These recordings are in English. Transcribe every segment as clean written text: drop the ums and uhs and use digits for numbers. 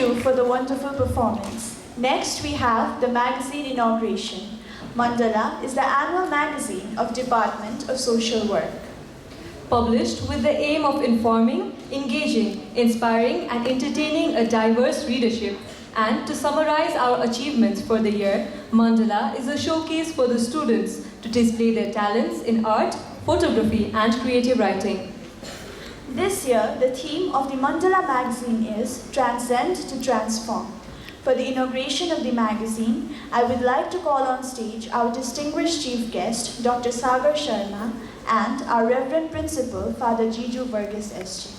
you for the wonderful performance. Next, we have the magazine inauguration. Mandala is the annual magazine of Department of Social Work. Published with the aim of informing, engaging, inspiring, and entertaining a diverse readership, and to summarize our achievements for the year, Mandala is a showcase for the students to display their talents in art, photography, and creative writing. This year, the theme of the Mandala magazine is Transcend to Transform. For the inauguration of the magazine, I would like to call on stage our distinguished chief guest, Dr. Sagar Sharma, and our Reverend Principal, Father Bsw Farewell.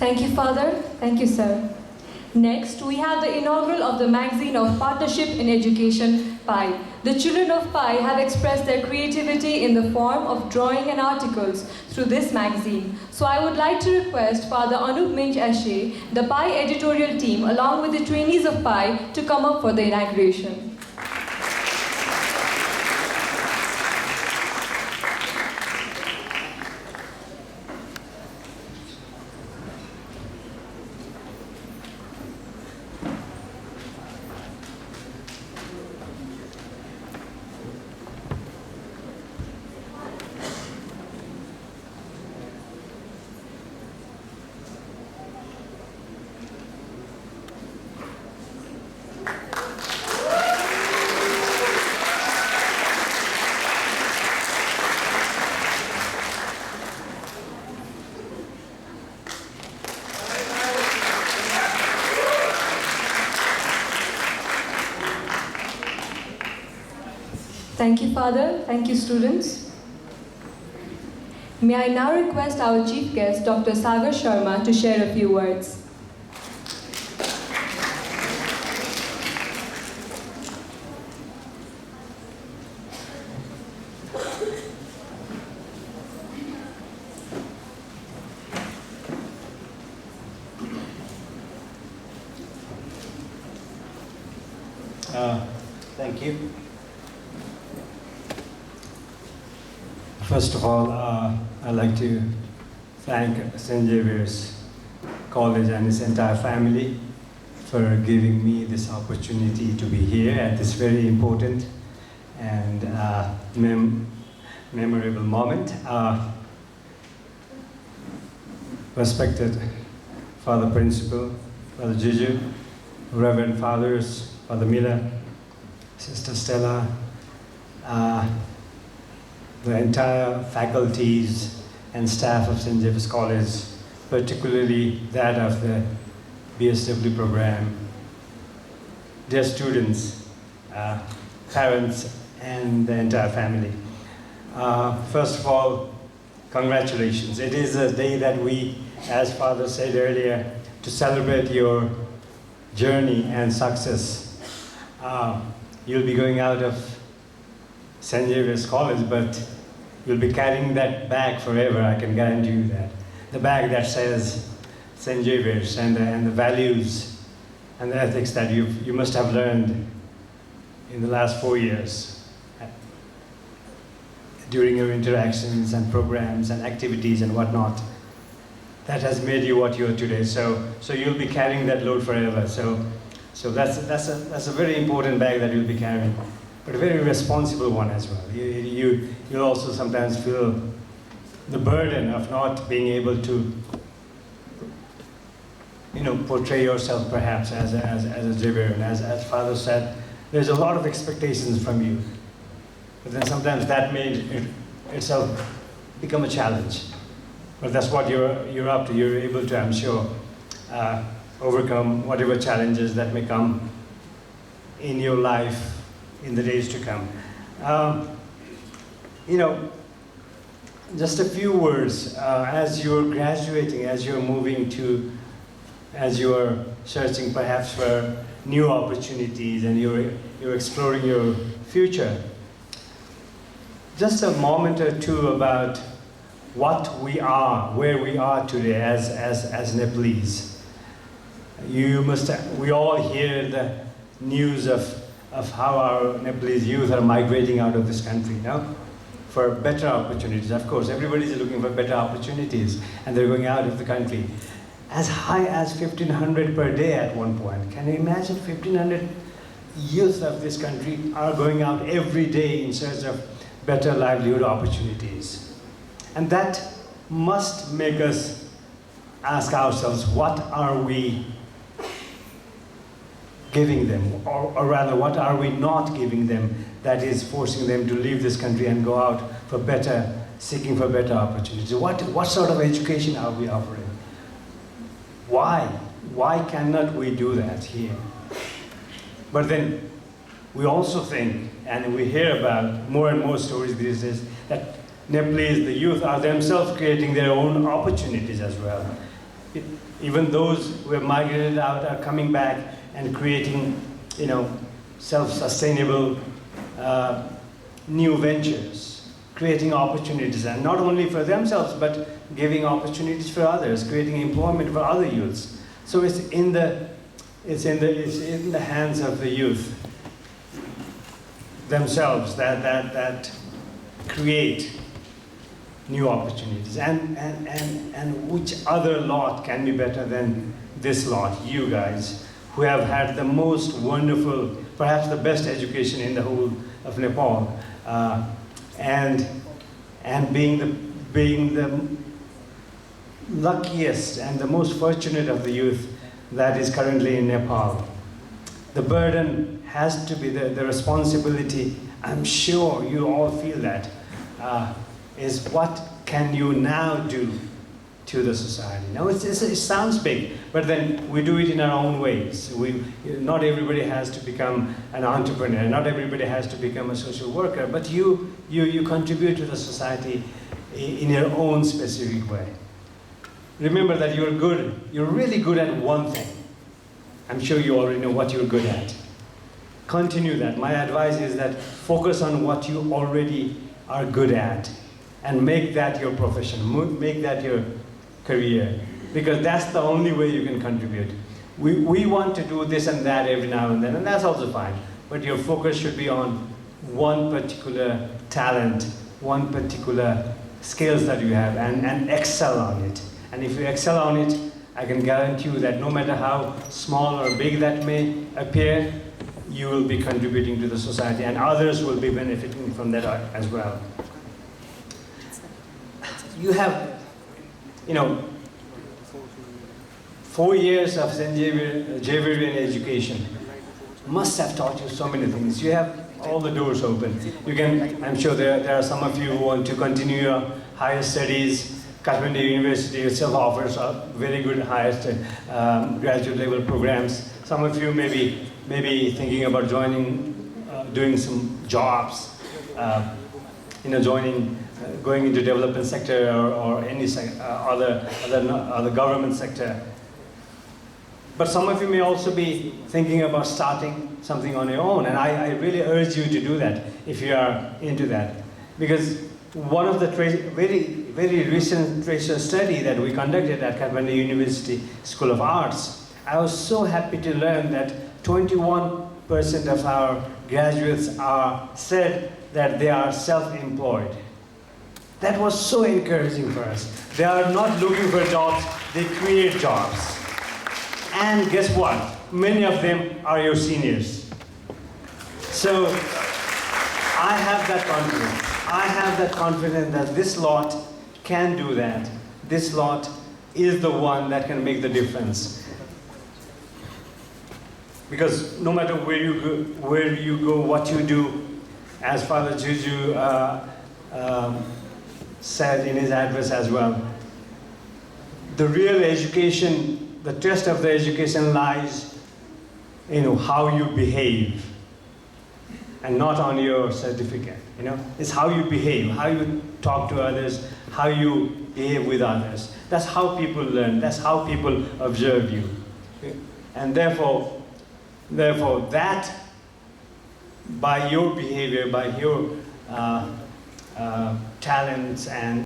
Thank you, Father. Thank you, sir. Next, we have the inaugural of the magazine of Partnership in Education, PI. The children of PI have expressed their creativity in the form of drawing and articles through this magazine. So I would like to request Father Anup Minch Ashe, the PI editorial team, along with the trainees of PI, to come up for the inauguration. Thank you, Father. Thank you, students. May I now request our chief guest, Dr. Sagar Sharma, to share a few words. Thank you. First of all, I'd like to thank St. Xavier's College and its entire family for giving me this opportunity to be here at this very important and memorable moment. Respected Father Principal, Father Bsw, Reverend Fathers, Father Mila, Sister Stella, the entire faculties and staff of St. Xavier's College, particularly that of the Bsw program, dear students, parents, and the entire family. First of all, congratulations. It is a day that we, as Father said earlier, to celebrate your journey and success. You'll be going out of St. Xavier's College, but you'll be carrying that bag forever, I can guarantee you that. The bag that says St. Xavier's and the values and the ethics that you must have learned in the last 4 years during your interactions and programs and activities and whatnot. That has made you what you are today. So you'll be carrying that load forever. So that's a very important bag that you'll be carrying, but a very responsible one as well. You'll also sometimes feel the burden of not being able to, portray yourself perhaps as a Xavier. And as Father said, there's a lot of expectations from you. But then sometimes that made itself become a challenge. But that's what you're up to. You're able to, I'm sure, overcome whatever challenges that may come in your life in the days to come. You know, just a few words. As you're graduating, as you're moving to, as you're searching perhaps for new opportunities and you're exploring your future, just a moment or two about what we are, where we are today as Nepalese. We all hear the news of how our Nepalese youth are migrating out of this country, no? For better opportunities. Of course, everybody's looking for better opportunities, and they're going out of the country. As high as 1,500 per day at one point. Can you imagine 1,500 youth of this country are going out every day in search of better livelihood opportunities? And that must make us ask ourselves, what are we giving them? Or rather, what are we not giving them that is forcing them to leave this country and go out for better, seeking for better opportunities? What sort of education are we offering? Why cannot we do that here? But then we also think, and we hear about more and more stories these days, that Nepalese, the youth, are themselves creating their own opportunities as well. Even those who have migrated out are coming back and creating, you know, self-sustainable new ventures, creating opportunities, and not only for themselves, but giving opportunities for others, creating employment for other youths. So it's in the hands of the youth themselves that create new opportunities. And which other lot can be better than this lot, you guys, who have had the most wonderful, perhaps the best education in the whole of Nepal, and being the luckiest and the most fortunate of the youth that is currently in Nepal. The burden has to be the responsibility. I'm sure you all feel that. Is what can you now do to the society? Now it sounds big, but then we do it in our own ways. Not everybody has to become an entrepreneur. Not everybody has to become a social worker. But you contribute to the society in your own specific way. Remember that you're good. You're really good at one thing. I'm sure you already know what you're good at. Continue that. My advice is that focus on what you already are good at and make that your profession, make that your career, because that's the only way you can contribute. We want to do this and that every now and then, and that's also fine, but your focus should be on one particular talent, one particular skills that you have, and excel on it. And if you excel on it, I can guarantee you that no matter how small or big that may appear, you will be contributing to the society, and others will be benefiting from that as well. You have, 4 years of St. Xaverian education must have taught you so many things. You have all the doors open. You can, I'm sure there are some of you who want to continue your higher studies. Kathmandu University itself offers very good higher graduate level programs. Some of you may be thinking about doing some jobs, going into development sector or any other government sector. But some of you may also be thinking about starting something on your own, and I really urge you to do that if you are into that. Because one of the very recent research study that we conducted at Kathmandu University School of Arts, I was so happy to learn that 21% of our graduates said that they are self-employed. That was so encouraging for us. They are not looking for jobs, they create jobs. And guess what? Many of them are your seniors. So I have that confidence. I have that confidence that this lot can do that. This lot is the one that can make the difference. Because no matter where you go, what you do, as Father Juju said in his address as well, the real education, the test of the education lies in how you behave, and not on your certificate. It's how you behave, how you talk to others, how you behave with others. That's how people learn. That's how people observe you. And therefore, that by your behavior, by your talents and